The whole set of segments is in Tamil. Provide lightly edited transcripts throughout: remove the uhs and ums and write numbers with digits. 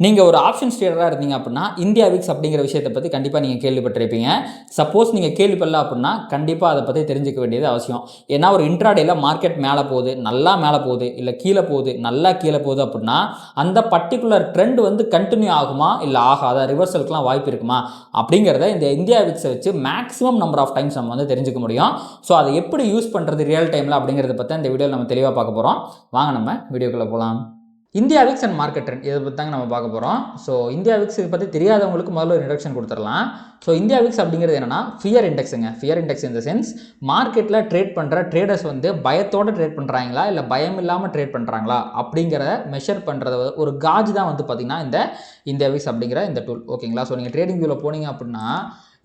நீங்கள் ஒரு ஆப்ஷன்ஸ் ட்ரேடராக இருந்தீங்க அப்படின்னா இந்தியா விக்ஸ் அப்படிங்கிற விஷயத்தை பற்றி கண்டிப்பாக நீங்கள் கேள்விப்பட்டிருப்பீங்க. சப்போஸ் நீங்கள் கேள்விப்படல அப்படின்னா கண்டிப்பாக அதை பற்றி தெரிஞ்சுக்க வேண்டியது அவசியம். ஏன்னா ஒரு இன்ட்ராடேயில் மார்க்கெட் மேலே போகுது, நல்லா மேலே போகுது, இல்லை கீழே போகுது, நல்லா கீழே போகுது அப்படின்னா அந்த பர்டிகுலர் ட்ரெண்ட் வந்து கண்டினியூ ஆகுமா இல்லை ஆகாதா, ரிவர்சலுக்குலாம் வாய்ப்பு இருக்குமா அப்படிங்கிறத இந்த இந்தியா விக்ஸை வச்சு மேக்ஸிமம் நம்பர் ஆஃப் டைம்ஸ் நம்ம வந்து தெரிஞ்சுக்க முடியும். ஸோ அதை எப்படி யூஸ் பண்ணுறது ரியல் டைமில் அப்படிங்கிறத பற்றி இந்த வீடியோவில் நம்ம தெளிவாக பார்க்க போகிறோம். வாங்க நம்ம வீடியோக்குள்ளே போகலாம். India Vicks and market trend இதை பற்றி தாங்க நம்ம பார்க்க போகிறோம். ஸோ இந்தியா விக்ஸ் பற்றி தெரியாதவங்களுக்கு முதல்ல ஒரு இன்ட்ரடக்ஷன் கொடுத்துடலாம். ஸோ இந்தியா விக்ஸ் அப்படிங்கிறது என்னன்னா ஃபியர் இண்டெக்ஸுங்க. ஃபியர் இண்டெக்ஸ் இந்த சென்ஸ் மார்க்கெட்டில் ட்ரேட் பண்ணுற ட்ரேடர்ஸ் வந்து பயத்தோடு ட்ரேட் பண்ணுறாங்களா இல்லை பயம் இல்லாமல் ட்ரேட் பண்ணுறாங்களா அப்படிங்கிற மெஷர் பண்ணுறது ஒரு காஜ் தான் வந்து பார்த்திங்கன்னா இந்த இந்தியா விக்ஸ் அப்படிங்கிற இந்த டூல். ஓகேங்களா? ஸோ நீங்கள் ட்ரேடிங் வியூவில் போனீங்க அப்படின்னா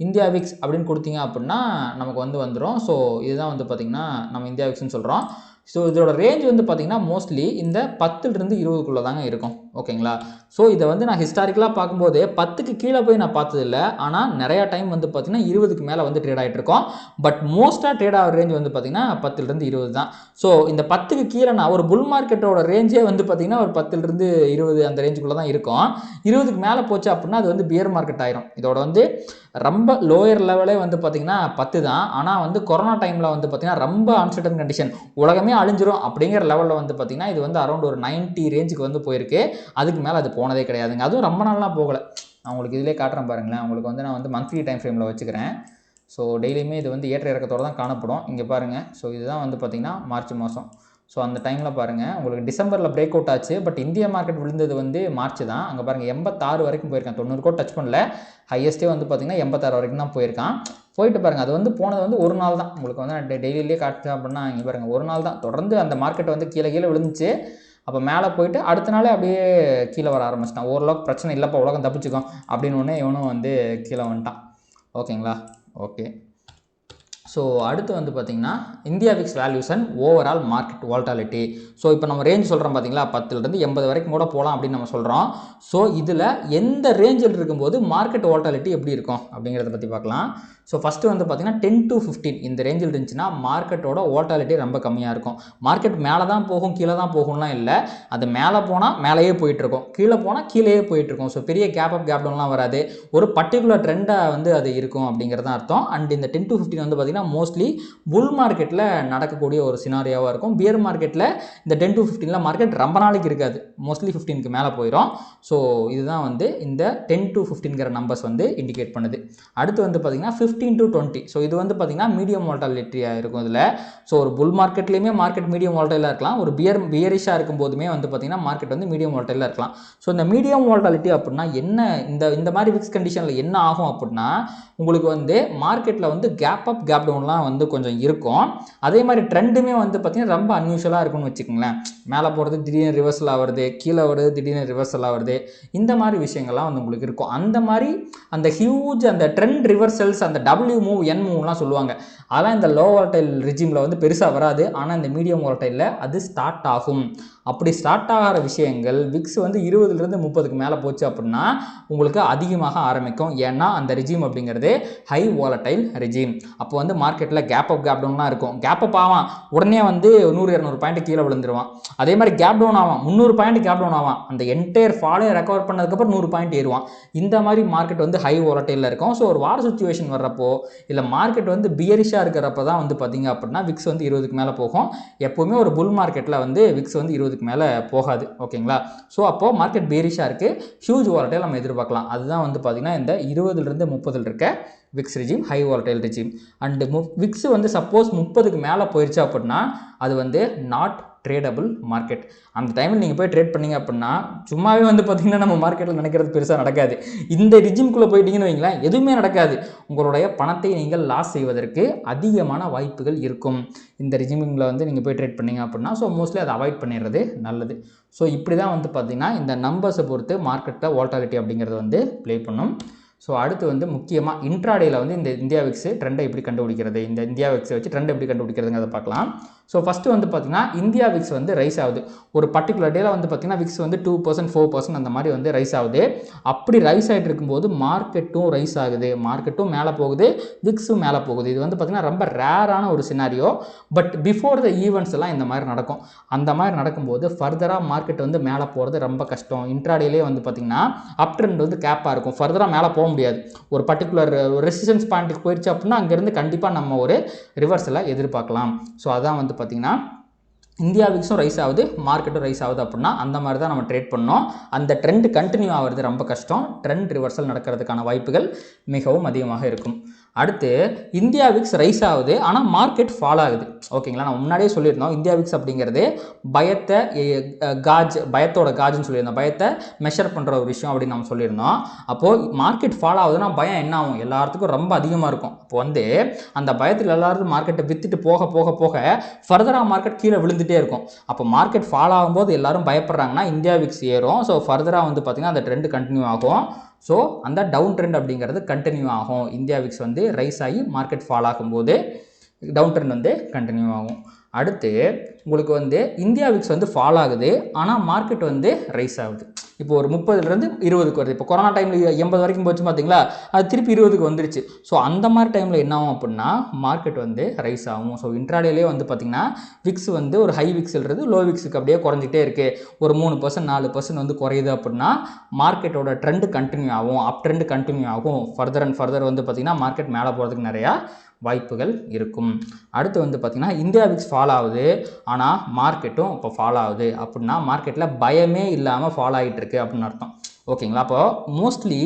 இந்தியா விக்ஸ் அப்படின்னு கொடுத்தீங்க அப்படின்னா நமக்கு வந்துடும். ஸோ இதுதான் வந்து பார்த்திங்கன்னா நம்ம இந்தியா விக்ஸ்ன்னு சொல்கிறோம். ஸோ இதோட ரேஞ்ச் வந்து பார்த்திங்கன்னா மோஸ்ட்லி இந்த 10லிருந்து 20க்குள்ளே தாங்க இருக்கும். ஓகேங்களா? ஸோ இதை வந்து நான் ஹிஸ்டாரிக்கலாக பார்க்கும்போது 10க்கு கீழே போய் நான் பார்த்ததில்லை. ஆனால் நிறையா டைம் வந்து பார்த்திங்கன்னா 20க்கு மேலே வந்து ட்ரேட் ஆகிட்டு இருக்கோம். பட் மோஸ்ட்டாக ட்ரேட் ஆகிற ரேஞ்ச் வந்து பார்த்திங்கன்னா 10லிருந்து 20 தான். ஸோ இந்த 10க்கு கீழேனா ஒரு புல் மார்க்கெட்டோட ரேஞ்சே வந்து பார்த்திங்கன்னா ஒரு 10லிருந்து 20 அந்த ரேஞ்சுக்குள்ளே தான் இருக்கும். 20க்கு மேலே போச்சு அப்படின்னா அது வந்து பியர் மார்க்கெட் ஆயிரும். இதோட வந்து ரொம்ப லோயர் லெவலே வந்து பார்த்திங்கன்னா 10 தான். ஆனால் வந்து கொரோனா டைமில் வந்து பார்த்திங்கன்னா ரொம்ப அன்சர்டன் கண்டிஷன், உலகமே அழிஞ்சிரும் அப்படிங்கிற லெவலில் வந்து பார்த்திங்கன்னா இது வந்து அரௌண்ட் ஒரு 90 ரேஞ்சுக்கு வந்து போயிருக்கு. அதுக்கு மேலே அது போனதே கிடையாதுங்க. அதுவும் ரொம்ப நாள்லாம் போகலை. நான் உங்களுக்கு இதிலே காட்டுறேன் பாருங்களேன். உங்களுக்கு வந்து நான் வந்து மந்த்லி டைம் ஃப்ரேமில் வச்சுக்கிறேன். ஸோ டெய்லியுமே இது வந்து ஏற்ற இறக்கத்தோடு தான் காணப்படும். இங்கே பாருங்கள். ஸோ இதுதான் வந்து பார்த்திங்கன்னா மார்ச் மாதம். ஸோ அந்த டைமில் பாருங்கள் உங்களுக்கு டிசம்பரில் பிரேக் அவுட் ஆச்சு. பட் இந்தியா மார்க்கெட் விழுந்தது வந்து மார்ச் தான். அங்கே பாருங்கள் 86 வரைக்கும் போயிருக்கான். 90 கூட டச் பண்ணல. ஹையஸ்ட்டே வந்து பார்த்திங்கன்னா 86 வரைக்கும் தான் போயிருக்கான். போயிட்டு பாருங்கள். அது வந்து போனது வந்து ஒரு நாள் தான். உங்களுக்கு வந்து நான் டெய்லியிலே காட்டுறேன் அப்படின்னா இங்கே பாருங்கள் ஒரு நாள் தான் தொடர்ந்து அந்த மார்க்கெட் வந்து கீழே விழுந்துச்சு. அப்போ மேலே போயிட்டு அடுத்த நாளே அப்படியே கீழே வர ஆரம்பிச்சிட்டான். ஓரளவுக்கு பிரச்சனை இல்லைப்பா, உலகம் தப்பிச்சுக்கும் அப்படின்னு ஒன்று இவனும் வந்து கீழே வந்துட்டான். ஓகேங்களா? ஓகே. ஸோ அடுத்து வந்து பார்த்திங்கன்னா India Vicks values and overall market volatility. So இப்போ நம்ம ரேஞ்ச் சொல்கிறோம் பார்த்தீங்களா, 10லிருந்து 80 வரைக்கும் கூட போகலாம் அப்படின்னு நம்ம சொல்கிறோம். ஸோ இதில் எந்த ரேஞ்சில் இருக்கும்போது மார்க்கெட் வால்டாலிட்டி எப்படி இருக்கும் அப்படிங்கிறத பற்றி பார்க்கலாம். ஸோ ஃபஸ்ட்டு வந்து பார்த்திங்கன்னா 10 to 15 இந்த ரேஞ்சில் இருந்துச்சுன்னா மார்க்கெட்டோட வால்டாலிட்டி ரொம்ப கம்மியாக இருக்கும். மார்க்கெட் மேலே தான் போகும் கீழே தான் போகும்லாம் இல்லை. அது மேலே போனால் மேலேயே போயிட்டுருக்கும், கீழே போனால் கீழேயே போயிட்டுருக்கும். ஸோ பெரிய கேப் அப் கேப் டவுன்லாம் வராது. ஒரு பர்டிகுலர் ட்ரெண்டாக வந்து அது இருக்கும் அப்படிங்கிறது தான் அர்த்தம். அண்ட் இந்த 10 to 15 வந்து பார்த்திங்கன்னா மோஸ்ட்லி புல் மார்க்கெட்டில் நடக்கக்கூடிய ஒரு சினாரியாவாக இருக்கும். பியர் மார்க்கெட்டில் இந்த 10 to 15 மார்க்கெட் ரொம்ப நாளைக்கு இருக்காது. மோஸ்ட்லி 15க்கு மேலே போயிடும். ஸோ இதுதான் வந்து இந்த 10 to 15ங்கிற நம்பர்ஸ் வந்து இண்டிகேட் பண்ணுது. அடுத்து வந்து பார்த்திங்கன்னா 15 to 20. ஸோ இது வந்து பார்த்திங்கன்னா மீடியம் வால்டாலிட்டியாக இருக்கும் இதில். ஸோ ஒரு புல் மார்க்கெட்லேயுமே மார்க்கெட் மீடியம் வால்டைலாக இருக்கலாம். ஒரு பியரிஷாக இருக்கும் போதுமே வந்து பார்த்திங்கன்னா மார்க்கெட் வந்து மீடியம் வால்டைலாக இருக்கலாம். ஸோ இந்த மீடியம் வால்டாலிட்டி அப்படின்னா என்ன, இந்த மாதிரி விக்ஸ் கண்டிஷனில் என்ன ஆகும் அப்படின்னா உங்களுக்கு வந்து மார்க்கெட்டில் வந்து கேப் அப் கேப் டவுன்லாம் வந்து கொஞ்சம் இருக்கும். அதே மாதிரி ட்ரெண்டுமே வந்து பார்த்திங்கன்னா ரொம்ப அன்யூஷுவலாக இருக்கும்னு வச்சுக்கோங்களேன். மேலே போகிறது திடீர்னு ரிவர்சல் ஆகிறது, கீழே வருது திடீர்னு ரிவர்சல் ஆகிறது, இந்த மாதிரி விஷயங்கள்லாம் வந்து உங்களுக்கு இருக்கும். அந்த மாதிரி அந்த ஹியூஜ் அந்த ட்ரெண்ட் ரிவர்சல்ஸ், அந்த டபிள்யூ மூவ் என் மூவ்லாம் சொல்லுவாங்க, அதெல்லாம் இந்த லோ வால்டைல் ரிஜிமில் வந்து பெருசாக வராது. ஆனால் இந்த மீடியம் வால்டைலில் அது ஸ்டார்ட் ஆகும். அப்படி ஸ்டார்ட் ஆகிற விஷயங்கள் விக்ஸ் வந்து 20லிருந்து 30க்கு மேலே போச்சு அப்படின்னா உங்களுக்கு அதிகமாக ஆரம்பிக்கும். ஏன்னா அந்த ரிஜிம் அப்படிங்கிறது ஹை வாலடைல் ரிஜிம். அப்போ வந்து மார்க்கெட்டில் கேப் அப் கேப் டவுன்லாம் இருக்கும். கேப் அப் ஆவான், உடனே வந்து 100-200 பாயிண்ட் கீழே விழுந்துருவான். அதே மாதிரி கேப் டவுன் ஆவான், 300 பாயிண்ட் கேப் டவுன் ஆவான். அந்த என்டையர் ஃபாலே ரெக்கவர் பண்ணதுக்கப்புறம் 100 பாயிண்ட் ஏறுவான். இந்த மாதிரி மார்க்கெட் வந்து ஹை வாலடைலில் இருக்கும். ஸோ ஒரு வார் சுச்சுவேஷன் வர்றப்போ இல்லை மார்க்கெட் வந்து பியரிஷாக இருக்கிறப்ப தான் வந்து பார்த்திங்க அப்படின்னா விக்ஸ் வந்து 20க்கு மேலே போகும். எப்போவுமே ஒரு புல் மார்க்கெட்டில் வந்து விக்ஸ் வந்து 20க்கு மேலே போகாது. ஓகேங்களா? ஸோ அப்போது மார்க்கெட் பேரிஷாக இருக்குது, ஹியூஜ் வாலடைல் நம்ம எதிர்பார்க்கலாம். அதுதான் வந்து பார்த்திங்கன்னா இந்த 20லிருந்து 30 இருக்க VIX regime, high volatile regime. And VIX வந்து சப்போஸ் 30க்கு மேலே போயிடுச்சு அப்படின்னா அது வந்து நாட் ட்ரேடபிள் மார்க்கெட். அந்த டைமில் நீங்கள் போய் ட்ரேட் பண்ணிங்க அப்படின்னா சும்மாவே வந்து பார்த்திங்கன்னா நம்ம மார்க்கெட்டில் நினைக்கிறது பெருசாக நடக்காது. இந்த ரிஜிம்குள்ளே போயிட்டீங்கன்னு வைங்களேன், எதுவுமே நடக்காது. உங்களுடைய பணத்தை நீங்கள் லாஸ் செய்வதற்கு அதிகமான வாய்ப்புகள் இருக்கும். இந்த ரிஜிமிங்கில் வந்து நீங்கள் போய் ட்ரேட் பண்ணிங்க அப்படின்னா ஸோ மோஸ்ட்லி அதை அவாய்ட் பண்ணிடுறது நல்லது. ஸோ இப்படி தான் வந்து பார்த்திங்கன்னா இந்த நம்பர்ஸை பொறுத்து மார்க்கெட்டில் வால்டாலிட்டி அப்படிங்கிறது வந்து ப்ளே பண்ணும். ஸோ அடுத்து வந்து முக்கியமாக இன்ட்ராடேயில் வந்து இந்த இந்தியா விக்ஸ் ட்ரெண்டை எப்படி கண்டுபிடிக்கிறது, இந்த இந்தியா விக்ஸை வச்சு ட்ரெண்ட் எப்படி கண்டுபிடிக்கிறதுங்கிறத பார்க்கலாம். ஸோ ஃபஸ்ட்டு வந்து பார்த்திங்கன்னா இந்தியா விக்ஸ் வந்து ரைஸ் ஆகுது. ஒரு பர்டிகுலர் டேல வந்து பார்த்திங்கன்னா விக்ஸ் வந்து 2% 4% அந்த மாதிரி வந்து ரைஸ் ஆகுது. அப்படி ரைஸ் ஆகிட்டு இருக்கும்போது மார்க்கெட்டும் ரைஸ் ஆகுது, மார்க்கெட்டும் மேலே போகுது, விக்ஸும் மேலே போகுது. இது வந்து பார்த்திங்கன்னா ரொம்ப ரேரான ஒரு scenario. But before the events எல்லாம் இந்த மாதிரி நடக்கும். அந்த மாதிரி நடக்கும்போது ஃபர்தராக மார்க்கெட் வந்து மேலே போகிறது ரொம்ப கஷ்டம். இன்ட்ராடேலே வந்து பார்த்திங்கன்னா அப் ட்ரெண்ட் வந்து கேப்பாக இருக்கும். ஃபர்தராக மேலே போக முடியாது. ஒரு பர்டிகுலர் ரெசிஸ்டன்ஸ் பாயிண்ட்டுக்கு போயிடுச்சு அப்படின்னா அங்கேருந்து கண்டிப்பாக நம்ம ஒரு ரிவர்ஸில் எதிர்பார்க்கலாம். ஸோ அதான் வந்து பார்த்திங்கன்னா இந்தியா விக்ஸும் ரைஸ் ஆகுது, மார்க்கெட்டும் ரைஸ் ஆகுது அப்படின்னா அந்த மாதிரி தான் நம்ம ட்ரேட் பண்ணோம். அந்த ட்ரெண்ட் கண்டினியூ ஆகிறது ரொம்ப கஷ்டம். ட்ரெண்ட் ரிவர்சல் நடக்கிறதுக்கான வாய்ப்புகள் மிகவும் அதிகமாக இருக்கும். அடுத்து இந்தியா விக்ஸ் ரைஸ் ஆகுது, ஆனால் மார்க்கெட் ஃபால் ஆகுது. ஓகேங்களா, நம்ம முன்னாடியே சொல்லியிருந்தோம் இந்தியா விக்ஸ் அப்படிங்கிறது பயத்தை பயத்தோட காஜ்னு சொல்லியிருந்தோம், பயத்தை மெஷர் பண்ணுற ஒரு விஷயம் அப்படின்னு நம்ம சொல்லியிருந்தோம். அப்போது மார்க்கெட் ஃபால் ஆகுதுன்னா பயம் என்ன ஆகும், எல்லாத்துக்கும் ரொம்ப அதிகமாக இருக்கும். அப்போ வந்து அந்த பயத்தில் எல்லாரும் மார்க்கெட்டை விற்றுட்டு போக போக போக ஃபர்தராக மார்க்கெட் கீழே விழுந்துட்டே இருக்கும். அப்போ மார்க்கெட் ஃபால் ஆகும்போது எல்லாரும் பயப்படுறாங்கன்னா இந்தியா விக்ஸ் ஏறும். ஸோ ஃபர்தராக வந்து பார்த்திங்கன்னா அந்த ட்ரெண்ட் கண்டினியூ ஆகும். ஸோ அந்த டவுன் ட்ரெண்ட் அப்படிங்கிறது கண்டினியூ ஆகும். இந்தியா விக்ஸ் வந்து ரைஸ் ஆகி மார்க்கெட் ஃபால் ஆகும்போது டவுன் ட்ரெண்ட் வந்து கண்டினியூ ஆகும். அடுத்து உங்களுக்கு வந்து இந்தியா விக்ஸ் வந்து ஃபால் ஆகுது, ஆனால் மார்க்கெட் வந்து ரைஸ் ஆகுது. இப்போ ஒரு 30லேருந்து 20க்கு வருது. இப்போ கொரோனா டைமில் 80 வரைக்கும் போச்சு பார்த்தீங்களா, அது திருப்பி 20க்கு வந்துருச்சு. ஸோ அந்த மாதிரி டைமில் என்ன ஆகும் அப்படின்னா மார்க்கெட் வந்து ரைஸ் ஆகும். ஸோ இன்ட்ராடேலே வந்து பார்த்திங்கன்னா விக்ஸ் வந்து ஒரு ஹை விக்ஸ்ன்றது லோ விக்ஸுக்கு அப்படியே குறைஞ்சிட்டே இருக்குது. ஒரு 3% 4% வந்து குறையுது அப்படின்னா மார்க்கெட்டோட ட்ரெண்டு கண்டினியூ ஆகும், அப் ட்ரெண்டு கண்டினியூ ஆகும். ஃபர்தர் அண்ட் ஃபர்தர் வந்து பார்த்திங்கன்னா மார்க்கெட் மேலே போகிறதுக்கு நிறையா வாய்ப்புகள் இருக்கும். அடுத்து வந்து பார்த்திங்கன்னா இந்தியா விக்ஸ் ஃபால் ஆகுது, ஆனால் மார்க்கெட்டும் இப்போ ஃபால் ஆகுது அப்படின்னா மார்க்கெட்டில் பயமே இல்லாமல் ஃபால் ஆகிட்டு இருக்கு அப்படின்னு அர்த்தம். ஓகேங்களா, அப்போ மோஸ்ட்லி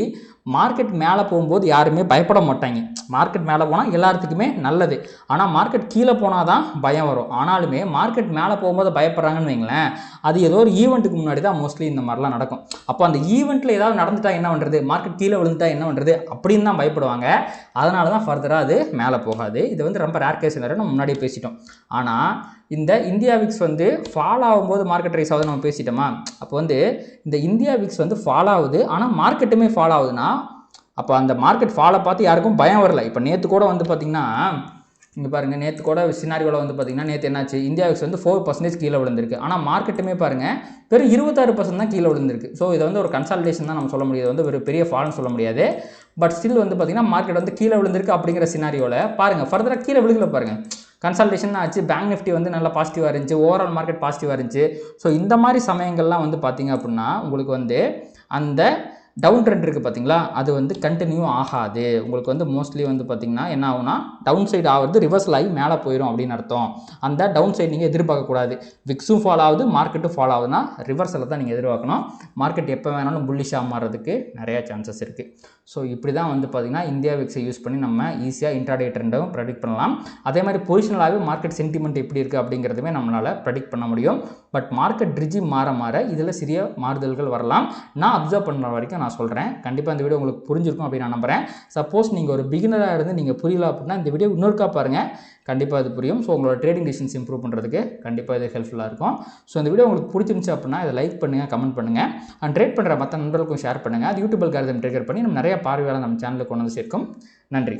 மார்க்கெட் மேலே போகும்போது யாருமே பயப்பட மாட்டாங்க. மார்க்கெட் மேலே போனால் எல்லாத்துக்குமே நல்லது. ஆனால் மார்க்கெட் கீழே போனால் தான் பயம் வரும். ஆனாலுமே மார்க்கெட் மேலே போகும்போது பயப்படுறாங்கன்னு வைங்களேன், அது ஏதோ ஒரு ஈவெண்ட்டுக்கு முன்னாடி தான் மோஸ்ட்லி இந்த மாதிரிலாம் நடக்கும். அப்போ அந்த ஈவெண்ட்டில் ஏதாவது நடந்துட்டா என்ன பண்ணுறது, மார்க்கெட் கீழே விழுந்துட்டா என்ன பண்ணுறது அப்படின்னு தான் பயப்படுவாங்க. அதனால தான் ஃபர்தராக அது மேலே போகாது. இது வந்து ரொம்ப ரேர் கேஸ் நம்ம முன்னாடியே பேசிட்டோம். ஆனால் இந்த இந்தியா விக்ஸ் வந்து ஃபால் ஆகும்போது மார்க்கெட் ரைஸ் ஆகுதுன்னு நம்ம பேசிட்டோமா. அப்போ வந்து இந்த இந்தியா விக்ஸ் வந்து ஃபால் ஆகுது, ஆனால் மார்க்கெட்டுமே ஃபால் ஆகுதுன்னா அப்போ அந்த மார்க்கெட் ஃபாலை பார்த்து யாருக்கும் பயம் வரல. இப்போ நேற்று கூட வந்து பார்த்திங்கன்னா இங்கே பாருங்கள், நேற்று கூட சினாரியோவில் வந்து பார்த்திங்கன்னா நேற்று என்னாச்சு, இந்தியா விக்ஸ் வந்து 4% கீழே விழுந்திருக்கு. ஆனால் மார்க்கெட்டுமே பாருங்கள் வெறும் 26% தான் கீழே விழுந்திருக்கு. ஸோ இதை வந்து ஒரு கன்சால்டேஷன் தான் நம்ம சொல்ல முடியாது, வந்து ஒரு பெரிய ஃபால்னு சொல்ல முடியாது. பட் ஸ்டில் வந்து பார்த்திங்கன்னா மார்க்கெட் வந்து கீழே விழுந்திருக்கு அப்படிங்கிற சினாரியோவில் பாருங்கள் ஃபர்தராக கீழே விழுகல பாருங்கள். கன்சல்டேஷன் தான் ஆச்சு. பேங்க் நிஃப்டி வந்து நல்லா பாசிட்டிவாக இருந்துச்சு, ஓவரால் மார்க்கெட் பாசிட்டிவாக இருந்துச்சு. ஸோ இந்த மாதிரி சமயங்கள்லாம் வந்து பார்த்திங்க அப்படின்னா உங்களுக்கு வந்து அந்த டவுன் ட்ரெண்ட் இருக்குது பார்த்தீங்களா, அது வந்து கண்டினியூ ஆகாது. உங்களுக்கு வந்து மோஸ்ட்லி வந்து பார்த்திங்கன்னா என்ன ஆகுனா டவுன் சைடு ஆகிறது ரிவர்சல் ஆகி மேலே போயிடும் அப்படின்னு அர்த்தம். அந்த டவுன் சைடு நீங்கள் எதிர்பார்க்கக்கூடாது. விக்ஸும் ஃபால் ஆகுது, மார்க்கெட்டும் ஃபால் ஆகுதுன்னா ரிவர்சலில் தான் நீங்கள் எதிர்பார்க்கணும். மார்க்கெட் எப்போ வேணாலும் புல்லிஷாக மாறுறதுக்கு நிறையா சான்சஸ் இருக்குது. ஸோ இப்படி தான் வந்து பார்த்திங்கன்னா இந்தியா விக்ஸை யூஸ் பண்ணி நம்ம ஈஸியாக இன்ட்ராடே ட்ரெண்டும் ப்ரெடிக்ட் பண்ணலாம். அதே மாதிரி பொசிஷனலாகவே மார்க்கெட் சென்டிமெண்ட் எப்படி இருக்குது அப்படிங்கிறதுமே நம்மளால் ப்ரெடிக்ட் பண்ண முடியும். பட் மார்க்கெட் ரிஜிம் மாற மாற இதில் சிறிய மாறுதல்கள் வரலாம். நான் அப்சர்வ் பண்ணுற வரைக்கும் நான் சொல்கிறேன். கண்டிப்பாக இந்த வீடியோ உங்களுக்கு புரிஞ்சிருக்கும் அப்படின்னு நான் நம்புகிறேன். சப்போஸ் நீங்கள் ஒரு பிகினராக இருந்து நீங்கள் புரியல அப்படின்னா இந்த வீடியோ இன்னொருக்கா பாருங்கள், கண்டிப்பாக அது புரியும். ஸோ உங்களோட ட்ரேடிங் டிசிஷன்ஸ் இம்ப்ரூவ் பண்ணுறதுக்கு கண்டிப்பாக இது ஹெல்ப்ஃபுல்லாக இருக்கும். ஸோ இந்த வீடியோ உங்களுக்கு பிடிச்சிருந்துச்சு அப்படின்னா இதை லைக் பண்ணுங்கள், கமெண்ட் பண்ணுங்கள், அண்ட் ட்ரேட் பண்ணுற மற்ற நண்பர்களுக்கும் ஷேர் பண்ணுங்கள். அது யூடியூப் அல்காரிதம் ட்ரிகர் பண்ணி நம்ம நிறைய பார்வையாளர் நம்ம சேனலுக்கு கொண்டு வந்து சேர்க்கும். நன்றி.